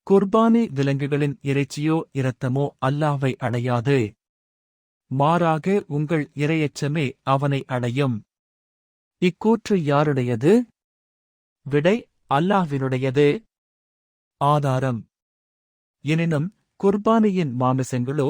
குர்பானி விலங்குகளின் இறைச்சியோ இரத்தமோ அல்லாஹ்வை அடையாது. மாறாக உங்கள் இரையச்சமே அவனை அடையும். இக்கூற்று யாருடையது? விடை: அல்லாஹ்வினுடையது. ஆதாரம்: எனினும் குர்பானியின் மாமிசங்களோ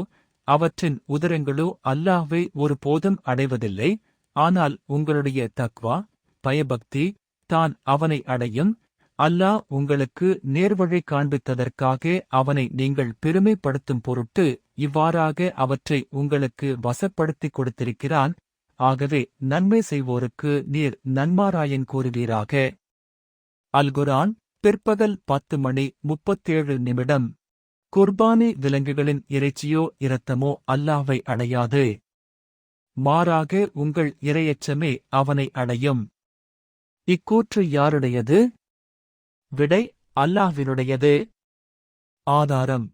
அவற்றின் உதரங்களோ அல்லாஹ்வை ஒருபோதும் அடைவதில்லை. ஆனால் உங்களுடைய தக்வா, பயபக்தி தான் அவனை அடையும். அல்லாஹ் உங்களுக்கு நேர்வழி காண்பித்ததற்காக அவனை நீங்கள் பெருமைப்படுத்தும் பொருட்டு இவ்வாறாக அவற்றை உங்களுக்கு வசப்படுத்திக் கொடுத்திருக்கிறான். ஆகவே நன்மை செய்வோருக்கு நீர் நன்மாராயன் கூறுவீராக. அல்-குர்ஆன், பிற்பகல் 10:37. குர்பானி விலங்குகளின் இறைச்சியோ இரத்தமோ அல்லாஹ்வை அடையாது. மாறாக உங்கள் இரையச்சமே அவனை அடையும். இக்கூற்று யாருடையது? விடை: அல்லாஹ்வினுடையது. ஆதாரம்: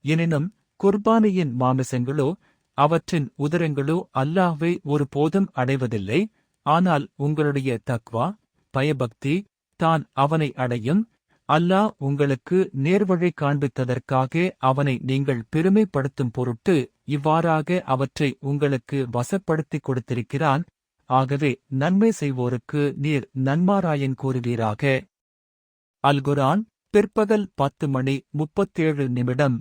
எனினும் குர்பானியின் மாமிசங்களோ அவற்றின் உதரங்களோ அல்லாஹ்வை ஒருபோதும் அடைவதில்லை. ஆனால் உங்களுடைய தக்வா, பயபக்தி தான் அவனை அடையும். அல்லாஹ் உங்களுக்கு நேர்வழி காண்பித்ததற்காக அவனை நீங்கள் பெருமைப்படுத்தும் பொருட்டு இவ்வாறாக அவற்றை உங்களுக்கு வசப்படுத்திக் கொடுத்திருக்கிறான். ஆகவே நன்மை செய்வோருக்கு நீர் நன்மாராயன் கூறுவீராக. அல்-குர்ஆன், பிற்பகல் 10:37.